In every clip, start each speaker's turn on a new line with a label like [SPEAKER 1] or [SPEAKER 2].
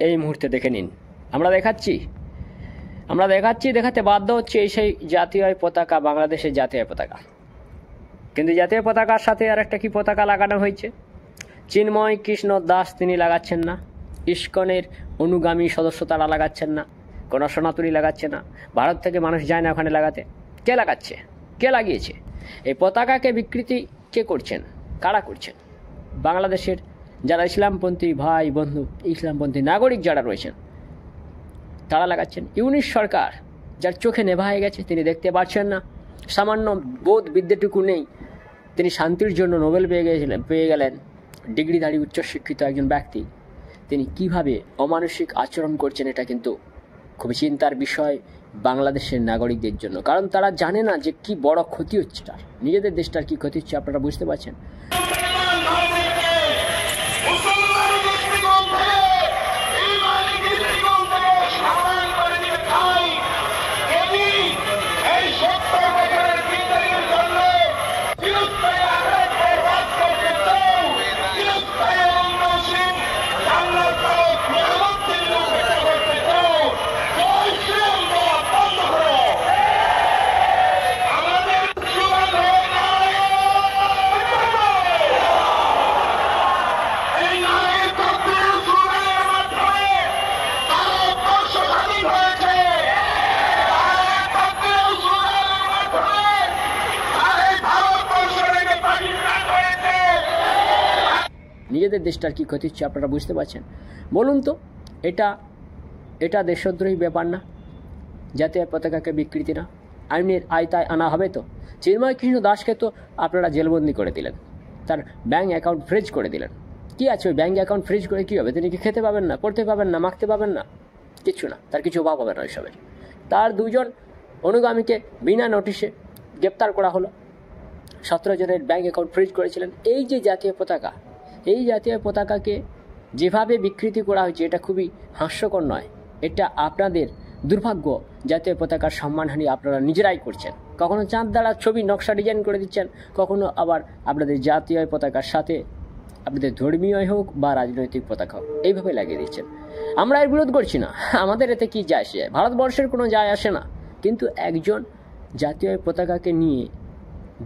[SPEAKER 1] এই মুহূর্তে দেখে নিন। আমরা দেখাচ্ছি, দেখাতে বাধ্য হচ্ছে এই সেই জাতীয় পতাকা, বাংলাদেশের জাতীয় পতাকা। কিন্তু জাতীয় পতাকার সাথে আর একটা কি পতাকা লাগানো হয়েছে? চিন্ময় কৃষ্ণ দাস তিনি লাগাচ্ছেন না, ইস্কনের অনুগামী সদস্য তারা লাগাচ্ছেন না, কোনো সনাতনী লাগাচ্ছে না, ভারত থেকে মানুষ যায় না ওখানে লাগাতে। কে লাগাচ্ছে? কে লাগিয়েছে? এই পতাকাকে বিকৃতি কে করছেন? কারা করছেন? বাংলাদেশের যারা ইসলামপন্থী ভাই বন্ধু, ইসলামপন্থী নাগরিক যারা রয়েছেন তারা লাগাচ্ছেন। ইউনিশ সরকার যার চোখে নেভা হয়ে গেছে, তিনি দেখতে পাচ্ছেন না, সামান্য বোধ বিদ্যেটুকু নেই, তিনি শান্তির জন্য নোবেল পেয়ে গেলেন, ডিগ্রিধারী উচ্চশিক্ষিত একজন ব্যক্তি, তিনি কিভাবে অমানসিক আচরণ করছেন, এটা কিন্তু খুবই চিন্তার বিষয় বাংলাদেশের নাগরিকদের জন্য। কারণ তারা জানে না যে কি বড় ক্ষতি হচ্ছে, তার নিজেদের দেশটার কি ক্ষতি হচ্ছে। আপনারা বুঝতে পারছেন। নিজেদের দেশটার কি ক্ষতি হচ্ছে আপনারা বুঝতে পারছেন। বলুন তো, এটা দেশদ্রোহী ব্যাপার না? জাতীয় পতাকাকে বিকৃতি না? আইনের আয়তায় আনা হবে তো? চিন্ময় কৃষ্ণ দাসকে তো আপনারা জেলবন্দি করে দিলেন, তার ব্যাঙ্ক অ্যাকাউন্ট ফ্রিজ করে দিলেন। কি আছে ওই ব্যাঙ্ক অ্যাকাউন্ট ফ্রিজ করে কী হবে? তিনি কি খেতে পাবেন না, পড়তে পাবেন না, মাখতে পাবেন না? কিচ্ছু না, তার কিছু অভাব হবে না ওইসবের। তার দুজন অনুগামীকে বিনা নোটিশে গ্রেপ্তার করা হলো, 17 জনের ব্যাঙ্ক অ্যাকাউন্ট ফ্রিজ করেছিলেন। এই যে জাতীয় পতাকা, এই জাতীয় পতাকাকে যেভাবে বিকৃতি করা হয়েছে, এটা খুবই হাস্যকর নয়? এটা আপনাদের দুর্ভাগ্য। জাতীয় পতাকার সম্মানহানি আপনারা নিজেরাই করছেন। কখনো চাঁদ দ্বারা ছবি নকশা ডিজাইন করে দিচ্ছেন, কখনো আবার আপনাদের জাতীয় পতাকার সাথে আপনাদের ধর্মীয় হোক বা রাজনৈতিক পতাকা হোক এইভাবে লাগিয়ে দিচ্ছেন। আমরা এর বিরোধ করছি না, আমাদের এতে কি যায় আসে? ভারতবর্ষের কোনো যায় আসে না। কিন্তু একজন জাতীয় পতাকাকে নিয়ে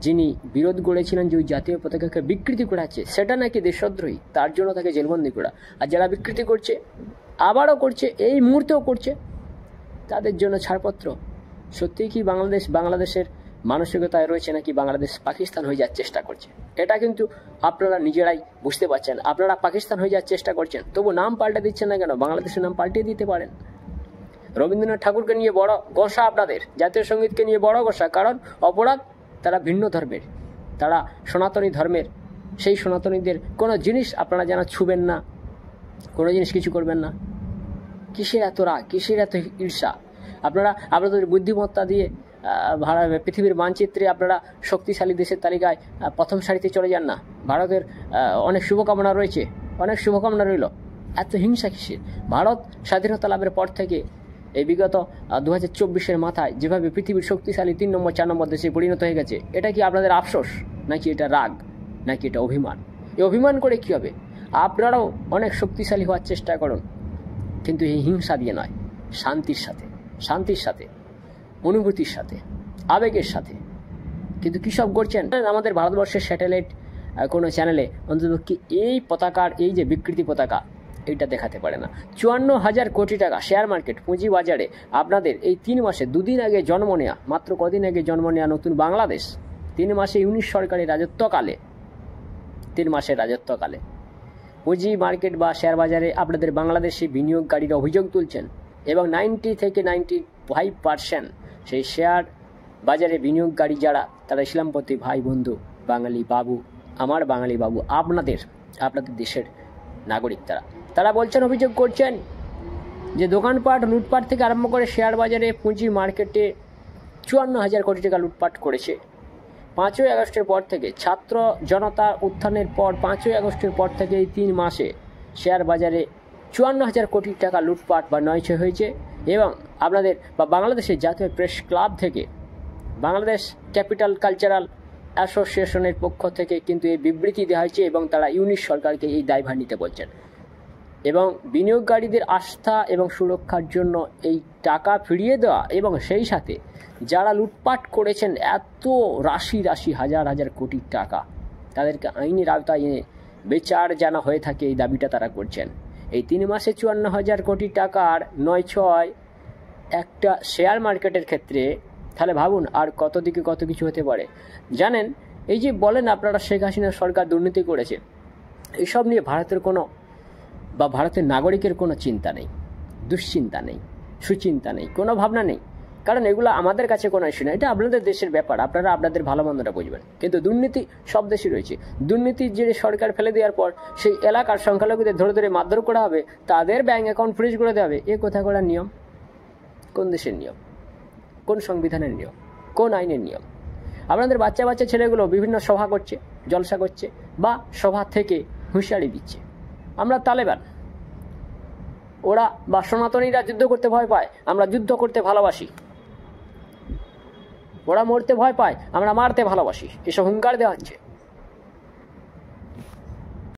[SPEAKER 1] যিনি বিরোধ করেছিলেন যে ওই জাতীয় পতাকাকে বিকৃতি করাচ্ছে, সেটা নাকি দেশদ্রোহী, তার জন্য তাকে জেলবন্দি করা। আর যারা বিকৃতি করছে, আবারও করছে, এই মুহূর্তেও করছে, তাদের জন্য ছাড়পত্র। সত্যিই কি বাংলাদেশের মানসিকতায় রয়েছে, নাকি বাংলাদেশ পাকিস্তান হয়ে যাওয়ার চেষ্টা করছে? এটা কিন্তু আপনারা নিজেরাই বুঝতে পারছেন। আপনারা পাকিস্তান হয়ে যাওয়ার চেষ্টা করছেন, তবু নাম পাল্টে দিচ্ছেন না কেন? বাংলাদেশের নাম পাল্টে দিতে পারেন। রবীন্দ্রনাথ ঠাকুরকে নিয়ে বড় গোসা আপনাদের, জাতীয় সঙ্গীতকে নিয়ে বড় গোসা। কারণ অপরাধ, তারা ভিন্ন ধর্মের, তারা সনাতনী ধর্মের। সেই সনাতনীদের কোনো জিনিস আপনারা যেন ছুবেন না, কোনো জিনিস কিছু করবেন না। কিসের এত রাগ, কিসের এত ঈর্ষা? আপনারা আপনাদের বুদ্ধিমত্তা দিয়ে পৃথিবীর মানচিত্রে আপনারা শক্তিশালী দেশের তালিকায় প্রথম সারিতে চলে যান না? ভারতের অনেক শুভকামনা রয়েছে, অনেক শুভকামনা রইল, এত হিংসা কিসের? ভারত স্বাধীনতা লাভের পর থেকে এই বিগত 2024-এর মাথায় যেভাবে পৃথিবীর শক্তিশালী 3 নম্বর 4 নম্বর দেশে পরিণত হয়ে গেছে, এটা কি আপনাদের আফসোস, নাকি এটা রাগ, নাকি এটা অভিমান? এই অভিমান করে কী হবে? আপনারাও অনেক শক্তিশালী হওয়ার চেষ্টা করুন, কিন্তু এই হিংসা দিয়ে নয়, শান্তির সাথে, অনুভূতির সাথে, আবেগের সাথে। কিন্তু কী সব করছেন? আমাদের ভারতবর্ষের স্যাটেলাইট কোনো চ্যানেলে অন্ততপক্ষে এই পতাকার, এই যে বিকৃতি পতাকা, এইটা দেখাতে পারে না। 54,000 কোটি টাকা শেয়ার মার্কেট, পুঁজি বাজারে আপনাদের এই 3 মাসে, 2 দিন আগে জন্ম নেওয়া, মাত্র কদিন আগে জন্ম নেওয়া নতুন বাংলাদেশ, 3 মাসে ইউনিশ সরকারের রাজত্বকালে, 3 মাসের রাজত্বকালে পুঁজি মার্কেট বা শেয়ার বাজারে আপনাদের বাংলাদেশি বিনিয়োগকারীরা অভিযোগ তুলছেন, এবং 90 থেকে 95% সেই শেয়ার বাজারে বিনিয়োগকারী যারা, তারা ইসলামপন্থী ভাই বন্ধু, বাঙালি বাবু, আমার বাঙালি বাবু, আপনাদের দেশের নাগরিক। তারা বলছেন, অভিযোগ করছেন যে দোকানপাট লুটপাট থেকে আরম্ভ করে শেয়ার বাজারে, পুঁজি মার্কেটে 54,000 কোটি টাকা লুটপাট করেছে। 5ই আগস্টের পর থেকে, ছাত্র জনতা উত্থানের পর 5ই আগস্টের পর থেকে এই 3 মাসে শেয়ার বাজারে 54,000 কোটি টাকা লুটপাট বা নয়ছয় হয়েছে। এবং আপনাদের বা বাংলাদেশের জাতীয় প্রেস ক্লাব থেকে, বাংলাদেশ ক্যাপিটাল কালচারাল অ্যাসোসিয়েশনের পক্ষ থেকে কিন্তু এই বিবৃতি দেওয়া হয়েছে, এবং তারা ইউনিশ সরকারকে এই দায়ভার নিতে বলছেন। এবং বিনিয়োগকারীদের আস্থা এবং সুরক্ষার জন্য এই টাকা ফিরিয়ে দেওয়া, এবং সেই সাথে যারা লুটপাট করেছেন এত রাশি রাশি হাজার হাজার কোটি টাকা, তাদেরকে আইনের আওতায় এনে বিচার যেন হয়ে থাকে, এই দাবিটা তারা করছেন। এই 3 মাসে 54,000 কোটি টাকার 9-6 একটা শেয়ার মার্কেটের ক্ষেত্রে, তাহলে ভাবুন আর কত দিকে কত কিছু হতে পারে। জানেন, এই যে বলেন আপনারা শেখ হাসিনা সরকার দুর্নীতি করেছে, এসব নিয়ে ভারতের কোনো বা ভারতের নাগরিকের কোনো চিন্তা নেই, দুশ্চিন্তা নেই, সুচিন্তা নেই, কোনো ভাবনা নেই। কারণ এগুলো আমাদের কাছে কোনো ইস্যু না, এটা আপনাদের দেশের ব্যাপার, আপনারা আপনাদের ভালো মন্দটা বুঝবেন। কিন্তু দুর্নীতি সব দেশে রয়েছে। দুর্নীতির যে সরকার ফেলে দেওয়ার পর সেই এলাকার সংখ্যালঘুদের ধরে ধরে মারধর করা হবে, তাদের ব্যাঙ্ক অ্যাকাউন্ট ফ্রিজ করে দেওয়া হবে। এ কোথা করার নিয়ম? কোন দেশের নিয়ম? কোন সংবিধানের নিয়ম? কোন আইনের নিয়ম? আপনাদের বাচ্চা বাচ্চা ছেলেগুলো বিভিন্ন সভা করছে, জলসা করছে, বা সভা থেকে হুঁশিয়ারি দিচ্ছে আমরা তালেবান, ওরা বা সনাতনীরা যুদ্ধ করতে ভয় পায়, আমরা যুদ্ধ করতে ভালোবাসি, ওরা মরতে ভয় পায়, আমরা মারতে ভালোবাসি, এসব হুঙ্কার দেওয়া হচ্ছে।